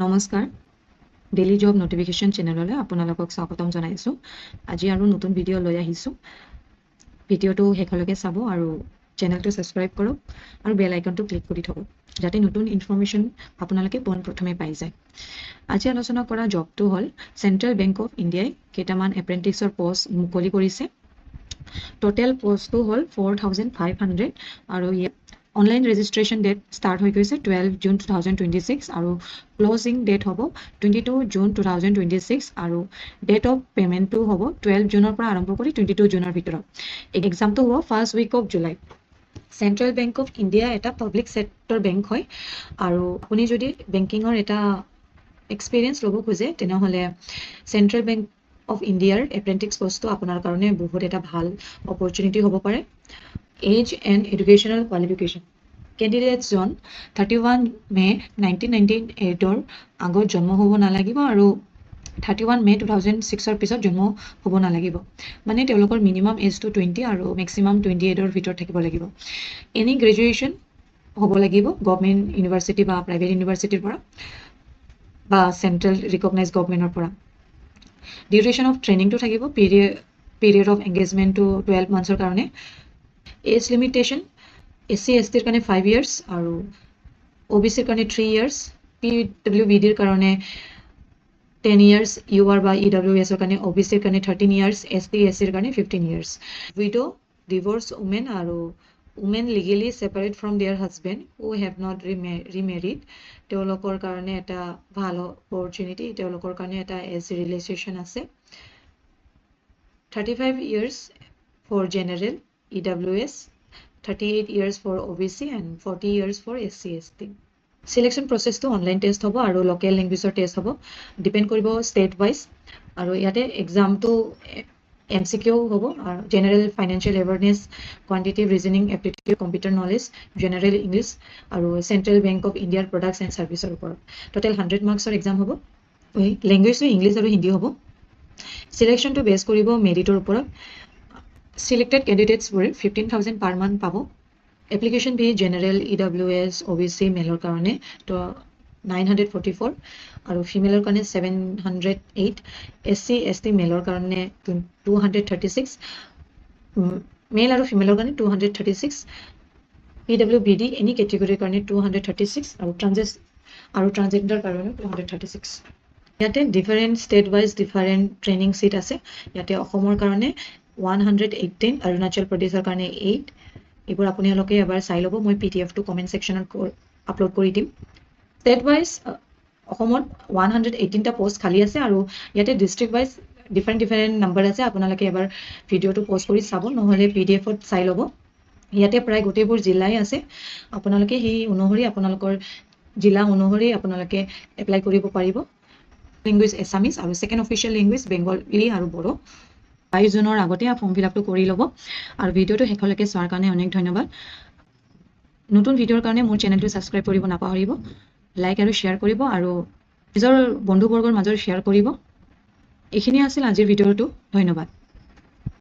নমস্কাৰ daily job notification চেনেললৈ আপোনালোকক স্বাগতম জনাইছোঁ। আজি আৰু নতুন ভিডিঅ' লৈ আহিছোঁ। ভিডিঅ'টো শেষলৈকে চাব আৰু চেনেলটো ছাবস্ক্ৰাইব কৰক আৰু বেল আইকনটো ক্লিক কৰি থ'ব যাতে নতুন ইনফৰমেশ্যন আপোনালোকে পোনপ্ৰথমে পাই যায়। আজি আলোচনা কৰা জবটো হ'ল চেণ্ট্ৰেল বেংক অফ ইণ্ডিয়াই কেইটামান এপ্ৰেণ্টিছৰ পষ্ট মুকলি কৰিছে। টোটেল পষ্টটো হ'ল 4500 আৰু অনলাইন ৰেজিষ্ট্ৰেশ্যন ডেট ষ্টাৰ্ট হৈ গৈছে 12 জুন 2026 আৰু ক্লজিং ডেট হ'ব 22 জুন 2026 আৰু ডেট অফ পে'মেণ্টটো হ'ব 12 জুনৰ পৰা আৰম্ভ কৰি 22 জুনৰ ভিতৰত। এক্সামটো হ'ব first week of July. Central bank of India এটা পাব্লিক ছেক্টৰ বেংক হয় আৰু আপুনি যদি বেংকিঙৰ এটা এক্সপিৰিয়েঞ্চ ল'ব খোজে তেনেহ'লে চেণ্ট্ৰেল বেংক অফ ইণ্ডিয়াৰ এপ্ৰেণ্টিছ পষ্টটো আপোনাৰ কাৰণে বহুত এটা ভাল অপৰচুনিটি হ'ব পাৰে। এজ এণ্ড এডুকেশ্যনেল কোৱালিফিকেশ্যন কেণ্ডিডেটজন 31 মে 1998ৰ আগত জন্ম হ'ব নালাগিব আৰু 31 মে 2006ৰ পিছত জন্ম হ'ব নালাগিব। মানে তেওঁলোকৰ মিনিমাম এজটো 20 আৰু মেক্সিমাম 28ৰ ভিতৰত থাকিব লাগিব। এনি গ্ৰেজুৱেশ্যন হ'ব লাগিব গভৰ্ণমেণ্ট ইউনিভাৰ্চিটি বা প্ৰাইভেট ইউনিভাৰ্চিটিৰ পৰা বা চেণ্ট্ৰেল ৰিকগনাইজ গভৰ্ণমেণ্টৰ পৰা। ডিউৰেশ্যন অফ ট্ৰেইনিংটো থাকিব পিৰিয়ড অফ এংগেজমেণ্টটো 12 মান্থছৰ কাৰণে। এজ লিমিটেশ্যন SC STৰ কাৰণে 5 years আৰু OBCৰ কাৰণে 3 years, PWBDৰ কাৰণে 10 years, UR বা EWSৰ কাৰণে OBCৰ কাৰণে 13 years, ST SCৰ কাৰণে 15 years. উইডো, ডিভোৰ্চ উমেন আৰু women legally separate from their husband who have not remarried তেওঁলোকৰ কাৰণে এটা ভাল অপৰচুনিটি, তেওঁলোকৰ কাৰণে এটা এজ ৰিলেক্সেশ্যন আছে। 35 years for general EWS, 38 years for OBC and 40 years for SC ST. Selection processটো অনলাইন টেষ্ট হ'ব আৰু লোকেল লেংগুৱেজৰ টেষ্ট হ'ব, ডিপেণ্ড কৰিব ষ্টেট ৱাইজ। আৰু ইয়াতে এক্সামটো MCQ হ'ব আৰু general financial awareness, quantitative reasoning, aptitude, computer knowledge, general English আৰু চেণ্ট্ৰেল বেংক অফ ইণ্ডিয়াৰ প্ৰডাক্টছ এণ্ড ছাৰ্ভিচৰ ওপৰত। টোটেল 100 মাৰ্কছৰ এক্সাম হ'ব। লেংগুৱেজটো ইংলিছ আৰু হিন্দী হ'ব। চিলেকশ্যনটো বেছ কৰিব মেৰিটৰ ওপৰত। Selected candidatesবোৰে 15,000 per month পাব। এপ্লিকেশ্যন ফি জেনেৰেল EWS OBC মেলৰ কাৰণে 944 আৰু ফিমেলৰ কাৰণে 708, SC ST মেলৰ কাৰণে 236, মেল আৰু ফিমেলৰ কাৰণে 236, PWBD এনি কেটেগৰীৰ কাৰণে 236 আৰু ট্ৰান্সজেণ্ডাৰ কাৰণে 236। ইয়াতে different state wise different training seat আছে। ইয়াতে অসমৰ কাৰণে 118, অৰুণাচল প্ৰদেশৰ কাৰণে 8। এইবোৰ আপোনালোকে এবাৰ চাই ল'ব, মই PDFটো কমেণ্ট ছেকশ্যনত আপলোড কৰি দিম। ষ্টেট ৱাইজ অসমত 118টা পষ্ট খালী আছে আৰু ইয়াতে ডিষ্ট্ৰিক্ট ৱাইজ ডিফাৰেণ্ট নাম্বাৰ আছে। আপোনালোকে এবাৰ ভিডিঅ'টো পষ্ট কৰি চাব, নহ'লে PDFত চাই ল'ব। ইয়াতে প্ৰায় গোটেইবোৰ জিলাই আছে। আপোনালোকে সেই অনুসৰি আপোনালোকৰ জিলা অনুসৰি আপোনালোকে এপ্লাই কৰিব পাৰিব। লেংগুৱেজ এছামিজ আৰু ছেকেণ্ড অফিচিয়েল লেংগুৱেজ বেংগলী আৰু বড়ো। 22 জুনৰ আগতে ফৰ্ম ফিল আপটো কৰি ল'ব আৰু ভিডিঅ'টো শেষলৈকে চোৱাৰ কাৰণে অনেক ধন্যবাদ। নতুন ভিডিঅ'ৰ কাৰণে মোৰ চেনেলটো ছাবস্ক্ৰাইব কৰিব নাপাহৰিব, লাইক আৰু শ্বেয়াৰ কৰিব আৰু নিজৰ বন্ধুবৰ্গৰ মাজত শ্বেয়াৰ কৰিব। এইখিনি আছিল আজিৰ ভিডিঅ'টো। ধন্যবাদ।